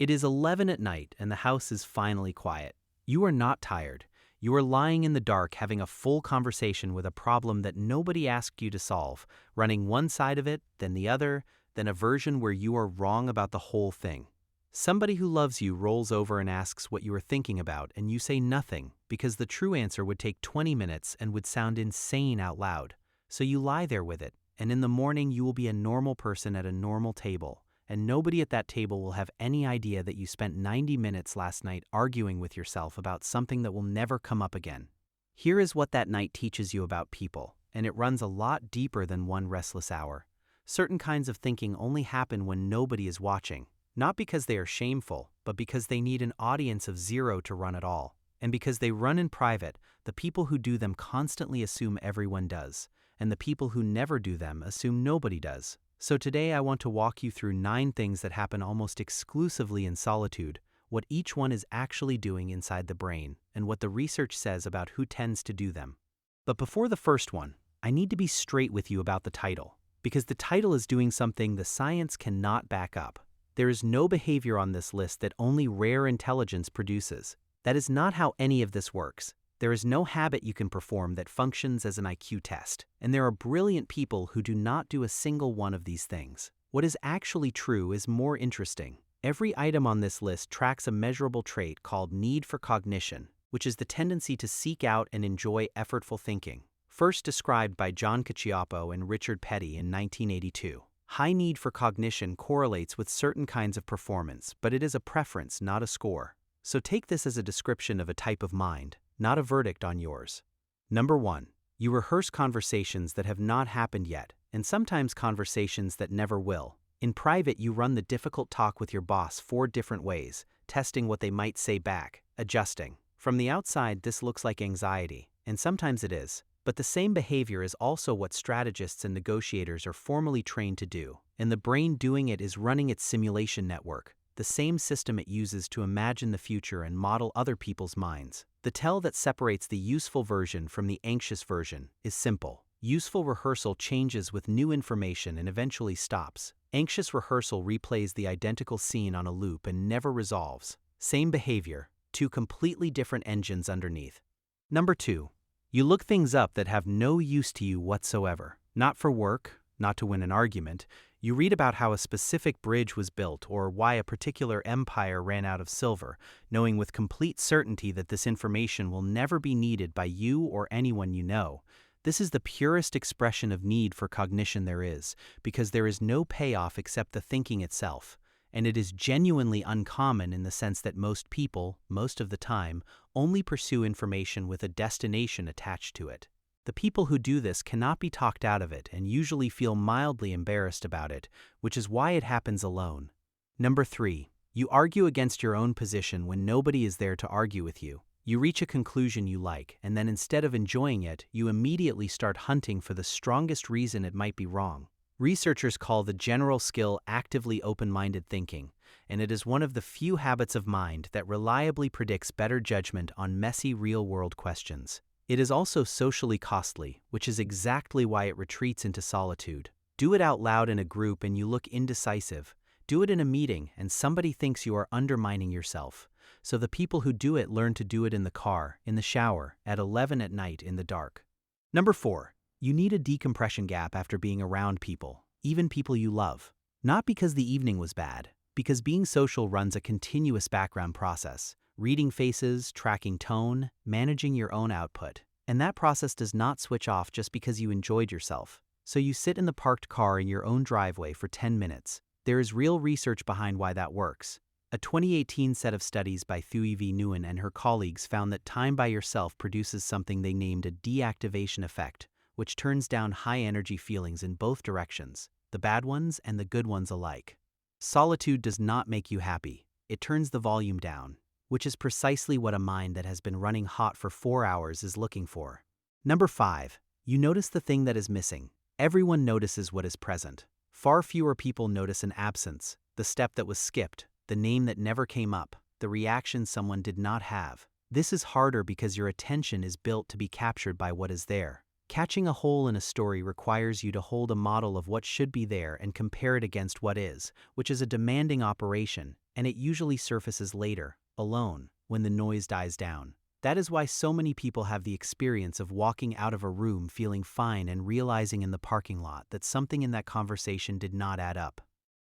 It is 11 at night and the house is finally quiet. You are not tired. You are lying in the dark having a full conversation with a problem that nobody asked you to solve, running one side of it, then the other, then a version where you are wrong about the whole thing. Somebody who loves you rolls over and asks what you are thinking about, and you say nothing because the true answer would take 20 minutes and would sound insane out loud. So you lie there with it, and in the morning you will be a normal person at a normal table. And nobody at that table will have any idea that you spent 90 minutes last night arguing with yourself about something that will never come up again. Here is what that night teaches you about people, and it runs a lot deeper than one restless hour. Certain kinds of thinking only happen when nobody is watching, not because they are shameful, but because they need an audience of zero to run at all. And because they run in private, the people who do them constantly assume everyone does, and the people who never do them assume nobody does. So today I want to walk you through 9 things that happen almost exclusively in solitude, what each one is actually doing inside the brain, and what the research says about who tends to do them. But before the first one, I need to be straight with you about the title, because the title is doing something the science cannot back up. There is no behavior on this list that only rare intelligence produces. That is not how any of this works. There is no habit you can perform that functions as an IQ test, and there are brilliant people who do not do a single one of these things. What is actually true is more interesting. Every item on this list tracks a measurable trait called need for cognition, which is the tendency to seek out and enjoy effortful thinking. First described by John Cacioppo and Richard Petty in 1982. High need for cognition correlates with certain kinds of performance, but it is a preference, not a score. So take this as a description of a type of mind, not a verdict on yours. Number 1. You rehearse conversations that have not happened yet, and sometimes conversations that never will. In private, you run the difficult talk with your boss 4 different ways, testing what they might say back, adjusting. From the outside, this looks like anxiety, and sometimes it is. But the same behavior is also what strategists and negotiators are formally trained to do, and the brain doing it is running its simulation network, the same system it uses to imagine the future and model other people's minds. The tell that separates the useful version from the anxious version is simple. Useful rehearsal changes with new information and eventually stops. Anxious rehearsal replays the identical scene on a loop and never resolves. Same behavior, 2 completely different engines underneath. Number 2. You look things up that have no use to you whatsoever. Not for work, not to win an argument. You read about how a specific bridge was built or why a particular empire ran out of silver, knowing with complete certainty that this information will never be needed by you or anyone you know. This is the purest expression of need for cognition there is, because there is no payoff except the thinking itself. And it is genuinely uncommon in the sense that most people, most of the time, only pursue information with a destination attached to it. The people who do this cannot be talked out of it and usually feel mildly embarrassed about it, which is why it happens alone. Number 3. You argue against your own position when nobody is there to argue with you. You reach a conclusion you like, and then instead of enjoying it, you immediately start hunting for the strongest reason it might be wrong. Researchers call the general skill actively open-minded thinking, and it is one of the few habits of mind that reliably predicts better judgment on messy real-world questions. It is also socially costly, which is exactly why it retreats into solitude. Do it out loud in a group and you look indecisive. Do it in a meeting and somebody thinks you are undermining yourself. So the people who do it learn to do it in the car, in the shower, at 11 at night in the dark. Number 4. You need a decompression gap after being around people, even people you love. Not because the evening was bad, because being social runs a continuous background process. Reading faces, tracking tone, managing your own output. And that process does not switch off just because you enjoyed yourself. So you sit in the parked car in your own driveway for 10 minutes. There is real research behind why that works. A 2018 set of studies by Thuy V. Nguyen and her colleagues found that time by yourself produces something they named a deactivation effect, which turns down high-energy feelings in both directions, the bad ones and the good ones alike. Solitude does not make you happy. It turns the volume down, which is precisely what a mind that has been running hot for 4 hours is looking for. Number 5. You notice the thing that is missing. Everyone notices what is present. Far fewer people notice an absence, the step that was skipped, the name that never came up, the reaction someone did not have. This is harder because your attention is built to be captured by what is there. Catching a hole in a story requires you to hold a model of what should be there and compare it against what is, which is a demanding operation, and it usually surfaces later, alone, when the noise dies down. That is why so many people have the experience of walking out of a room feeling fine and realizing in the parking lot that something in that conversation did not add up.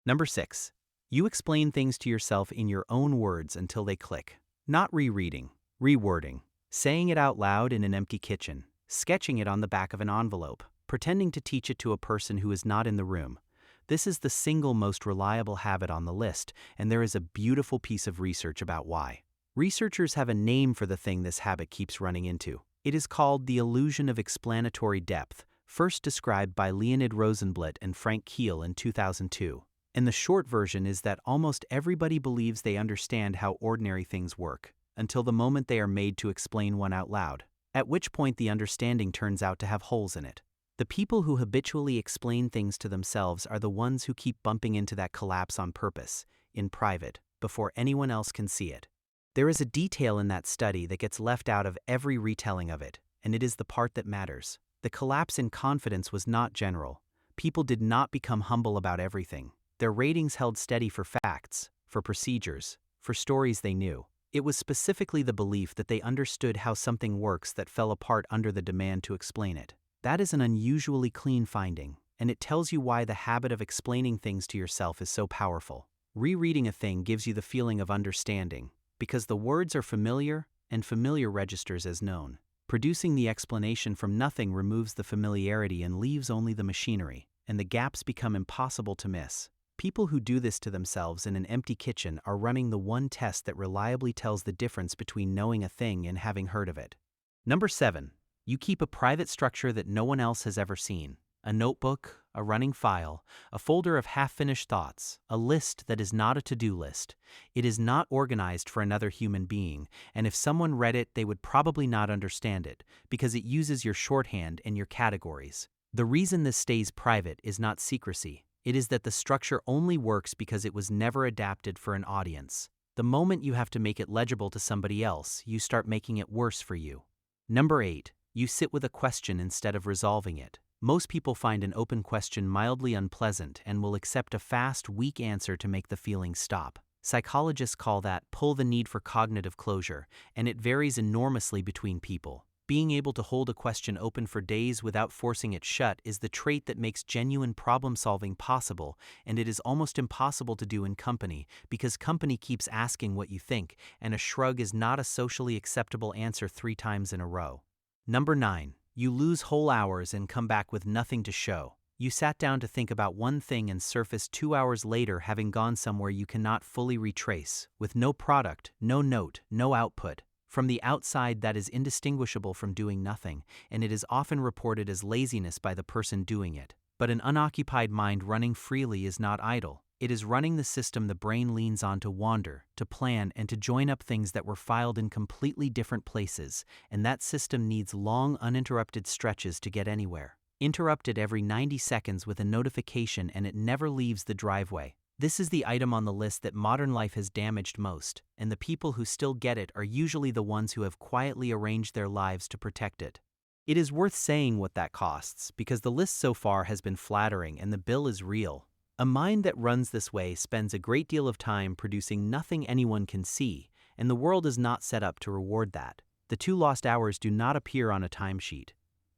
Number 6. You explain things to yourself in your own words until they click. Not rereading, rewording, saying it out loud in an empty kitchen, sketching it on the back of an envelope, pretending to teach it to a person who is not in the room. This is the single most reliable habit on the list, and there is a beautiful piece of research about why. Researchers have a name for the thing this habit keeps running into. It is called the illusion of explanatory depth, first described by Leonid Rosenblatt and Frank Keel in 2002. And the short version is that almost everybody believes they understand how ordinary things work, until the moment they are made to explain one out loud, at which point the understanding turns out to have holes in it. The people who habitually explain things to themselves are the ones who keep bumping into that collapse on purpose, in private, before anyone else can see it. There is a detail in that study that gets left out of every retelling of it, and it is the part that matters. The collapse in confidence was not general. People did not become humble about everything. Their ratings held steady for facts, for procedures, for stories they knew. It was specifically the belief that they understood how something works that fell apart under the demand to explain it. That is an unusually clean finding, and it tells you why the habit of explaining things to yourself is so powerful. Rereading a thing gives you the feeling of understanding, because the words are familiar, and familiar registers as known. Producing the explanation from nothing removes the familiarity and leaves only the machinery, and the gaps become impossible to miss. People who do this to themselves in an empty kitchen are running the one test that reliably tells the difference between knowing a thing and having heard of it. Number 7. You keep a private structure that no one else has ever seen. A notebook, a running file, a folder of half-finished thoughts, a list that is not a to-do list. It is not organized for another human being, and if someone read it, they would probably not understand it, because it uses your shorthand and your categories. The reason this stays private is not secrecy. It is that the structure only works because it was never adapted for an audience. The moment you have to make it legible to somebody else, you start making it worse for you. Number 8. You sit with a question instead of resolving it. Most people find an open question mildly unpleasant and will accept a fast, weak answer to make the feeling stop. Psychologists call that pull the need for cognitive closure, and it varies enormously between people. Being able to hold a question open for days without forcing it shut is the trait that makes genuine problem-solving possible, and it is almost impossible to do in company, because company keeps asking what you think, and a shrug is not a socially acceptable answer 3 times in a row. Number 9. You lose whole hours and come back with nothing to show. You sat down to think about one thing and surface 2 hours later having gone somewhere you cannot fully retrace, with no product, no note, no output. From the outside, that is indistinguishable from doing nothing, and it is often reported as laziness by the person doing it. But an unoccupied mind running freely is not idle. It is running the system the brain leans on to wander, to plan, and to join up things that were filed in completely different places, and that system needs long, uninterrupted stretches to get anywhere. Interrupted every 90 seconds with a notification, and it never leaves the driveway. This is the item on the list that modern life has damaged most, and the people who still get it are usually the ones who have quietly arranged their lives to protect it. It is worth saying what that costs, because the list so far has been flattering and the bill is real. A mind that runs this way spends a great deal of time producing nothing anyone can see, and the world is not set up to reward that. The 2 lost hours do not appear on a timesheet.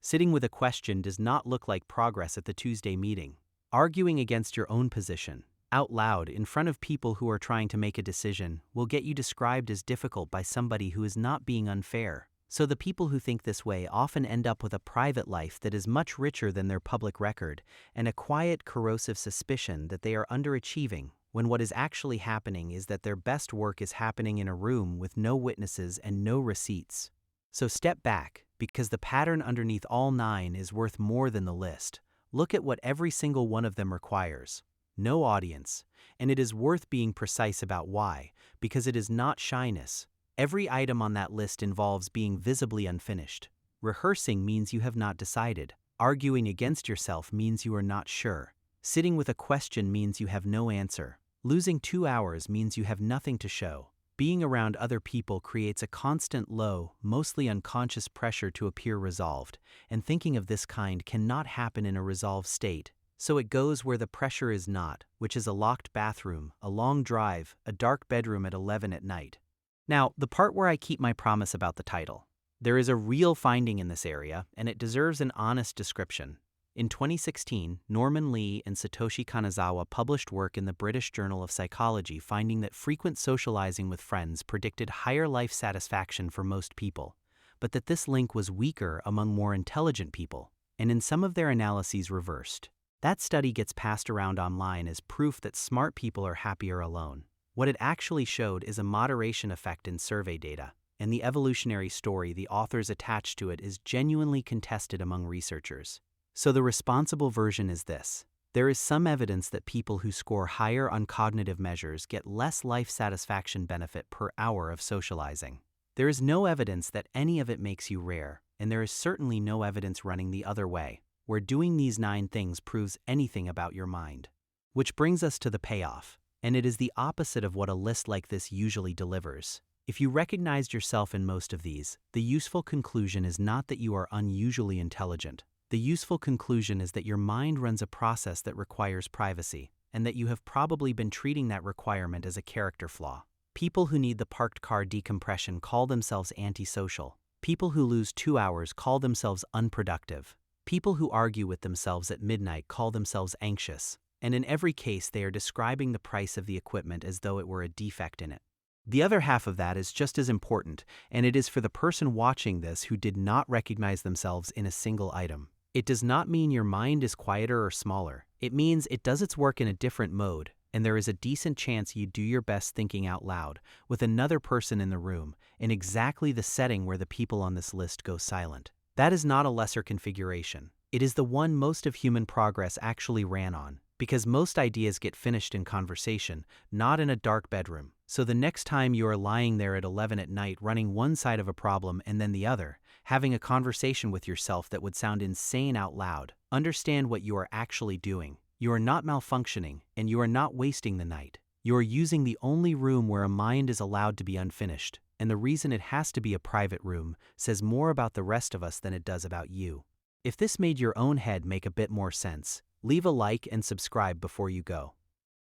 Sitting with a question does not look like progress at the Tuesday meeting. Arguing against your own position, out loud in front of people who are trying to make a decision, will get you described as difficult by somebody who is not being unfair. So the people who think this way often end up with a private life that is much richer than their public record, and a quiet, corrosive suspicion that they are underachieving, when what is actually happening is that their best work is happening in a room with no witnesses and no receipts. So step back, because the pattern underneath all 9 is worth more than the list. Look at what every single one of them requires. No audience, and it is worth being precise about why, because it is not shyness. Every item on that list involves being visibly unfinished. Rehearsing means you have not decided. Arguing against yourself means you are not sure. Sitting with a question means you have no answer. Losing 2 hours means you have nothing to show. Being around other people creates a constant low, mostly unconscious pressure to appear resolved, and thinking of this kind cannot happen in a resolved state. So it goes where the pressure is not, which is a locked bathroom, a long drive, a dark bedroom at 11 at night. Now, the part where I keep my promise about the title. There is a real finding in this area, and it deserves an honest description. In 2016, Norman Lee and Satoshi Kanazawa published work in the British Journal of Psychology finding that frequent socializing with friends predicted higher life satisfaction for most people, but that this link was weaker among more intelligent people, and in some of their analyses reversed. That study gets passed around online as proof that smart people are happier alone. What it actually showed is a moderation effect in survey data, and the evolutionary story the authors attached to it is genuinely contested among researchers. So the responsible version is this. There is some evidence that people who score higher on cognitive measures get less life satisfaction benefit per hour of socializing. There is no evidence that any of it makes you rare, and there is certainly no evidence running the other way, where doing these 9 things proves anything about your mind. Which brings us to the payoff, and it is the opposite of what a list like this usually delivers. If you recognized yourself in most of these, the useful conclusion is not that you are unusually intelligent. The useful conclusion is that your mind runs a process that requires privacy, and that you have probably been treating that requirement as a character flaw. People who need the parked car decompression call themselves antisocial. People who lose 2 hours call themselves unproductive. People who argue with themselves at midnight call themselves anxious, and in every case they are describing the price of the equipment as though it were a defect in it. The other half of that is just as important, and it is for the person watching this who did not recognize themselves in a single item. It does not mean your mind is quieter or smaller. It means it does its work in a different mode, and there is a decent chance you do your best thinking out loud, with another person in the room, in exactly the setting where the people on this list go silent. That is not a lesser configuration. It is the one most of human progress actually ran on, because most ideas get finished in conversation, not in a dark bedroom. So the next time you are lying there at 11 at night running one side of a problem and then the other, having a conversation with yourself that would sound insane out loud, understand what you are actually doing. You are not malfunctioning, and you are not wasting the night. You are using the only room where a mind is allowed to be unfinished, and the reason it has to be a private room says more about the rest of us than it does about you. If this made your own head make a bit more sense, leave a like and subscribe before you go.